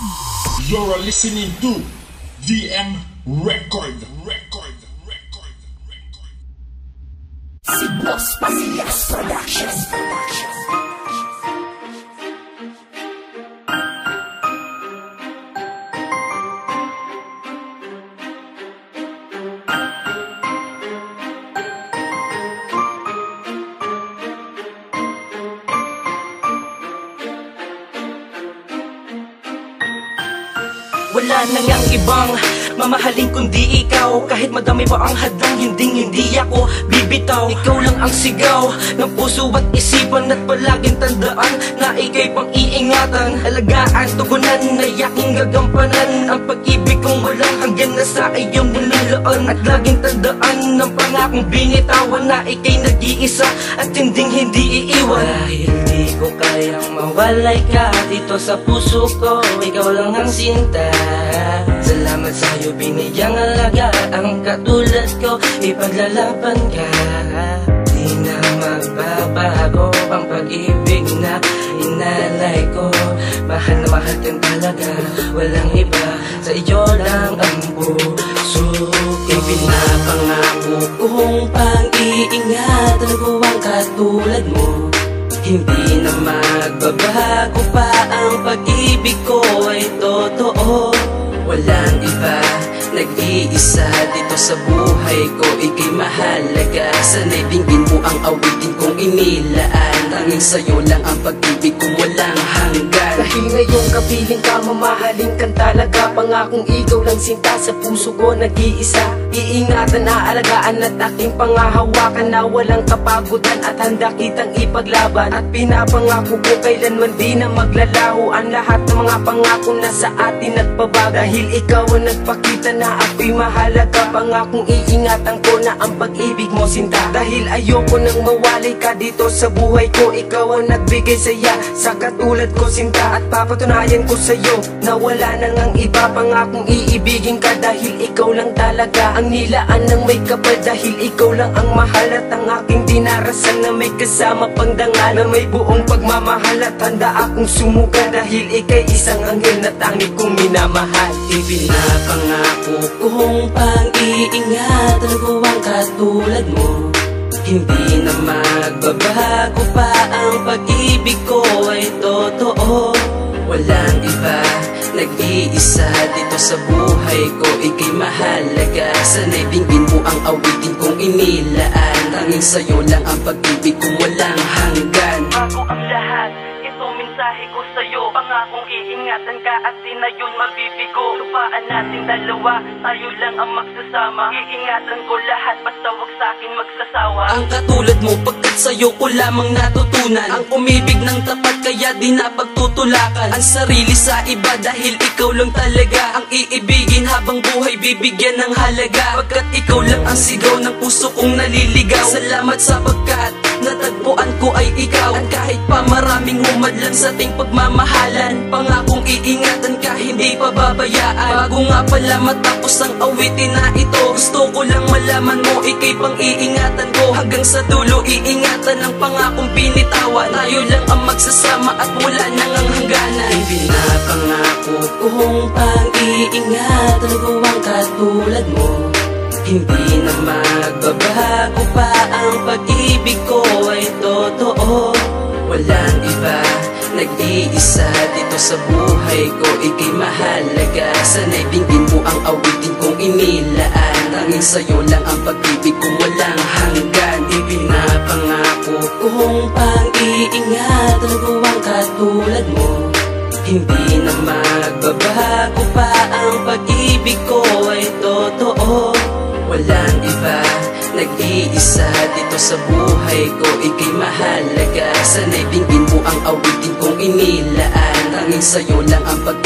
You're listening to VM Record. Signos Pasillas Productions. Wala na ngang ibang mamahalin kundi ikaw. Kahit madami pa ang hadlang, hindi ako bibitaw. Ikaw lang ang sigaw ng puso at isipan, at palaging tandaan na ika'y pang-iingatan. Alagaan, tugunan, na yaking gagampanan ang pag-ibig kong walang hanggan na sa iyong nilalaan. At laging tandaan ng pangakong binitawan na ika'y nag-iisa at hindi iiwan. Dahil di ko kayang mawalay ka dito sa puso ko, ikaw lang ang sinta. Salamat sa'yo, binigyang alaga ang katulad ko, ipaglalaban ka. Di na magbabago ang pag-ibig na inalay ko. Mahal na mahal kang talaga, walang iba, sa iyo lang ang puso ko. Ipinapangako kong pang-iingatan ko ang katulad mo. Hindi na magbabago pa ang pag-ibig ko ay totoo. Walang iba, nag-iisa dito sa buhay ko, ika'y mahalaga. Sana'y dinggin mo ang awitin kong inilaan. Tanging sa'yo lang ang pag-ibig kong walang hanggan. Dahil ngayong kapiling ka, mamahalin kang talaga. Pangakong ikaw lang sinta sa puso ko, nag-iisa. Iingatan, aalagaan at aking pangahawakan, na walang kapagutan at handa kitang ipaglaban. At pinapangako ko kailanman di na maglalaho ang lahat ng mga pangako na sa atin nagbabago. Dahil ikaw ang nagpakita na ako'y mahalaga, pangakong iingatan ko na ang pag-ibig mo sinta. Dahil ayoko nang mawalay ka dito sa buhay ko, ikaw ang nagbigay saya sa katulad ko sinta. At papatunayan ko sa'yo na wala nang ang iba, pangakong iibigin ka dahil ikaw lang talaga ang nilaan ng may kapal. Dahil ikaw lang ang mahal at ang aking dinarasan, na may kasama pang dangal, na may buong pagmamahal at handa akong sumuka. Dahil ika'y isang anghel na tangi kong minamahal. Ipinapangako kong pang-iingatan ko ang katulad mo. Hindi na magbabago pa ang pag-ibig ko ay totoo. Walang iba, nag-iisa dito sa buhay ko, ika'y mahalaga. Sana'y dinggin mo ang awitin kong inilaan. Tanging sa'yo lang ang pag-ibig kong walang hanggan. Bago ang lahat, ito mensahe ko sa'yo. Pangakong iingatan ka at di na yun mabibigo. Supaan nating dalawa, tayo lang ang magsasama. Iingatan ko lahat, basta wag sa'kin magsasawa. Ang katulad mo, pagkat sa'yo ko lamang natutunan ang umibig ng tapat, kaya di na pagtutulakan ang sarili sa iba. Dahil ikaw lang talaga ang iibigin, habang buhay bibigyan ng halaga. Pagkat ikaw lang ang sigaw ng puso kong naliligaw. Salamat sapagkat natagpuan ko ay ikaw. At kahit pa maraming humadlang sa ating pagmamahalan, pangakong iingatan ka, hindi pababayaan. Bago nga pala matapos ang awitin na ito, gusto ko lang malaman mo, ika'y pang-iingatan ko. Hanggang sa dulo iingatan ang pangakong binitawan. Tayo lang ang magsasama at wala nang ang hangganan. Ipinapangako kong pang-iingatan ko ang katulad mo. Hindi na magbabago pa ang pag-ibig ko ay totoo. Walang iba, nag-iisa dito sa buhay ko, ika'y mahalaga. Sana'y dinggin mo ang awitin kong inilaan. Tanging sa'yo lang ang pag-ibig kong walang hanggan. Ipinapangako kong pang-iingatan ko ang katulad mo. Hindi na magbabago pa ang pag-ibig ko ay totoo. Walang iba, nag-iisa dito sa buhay ko, ika'y mahalaga. Sana'y dinggin mo ang awitin kong inilaan. Tanging sa'yo lang ang pag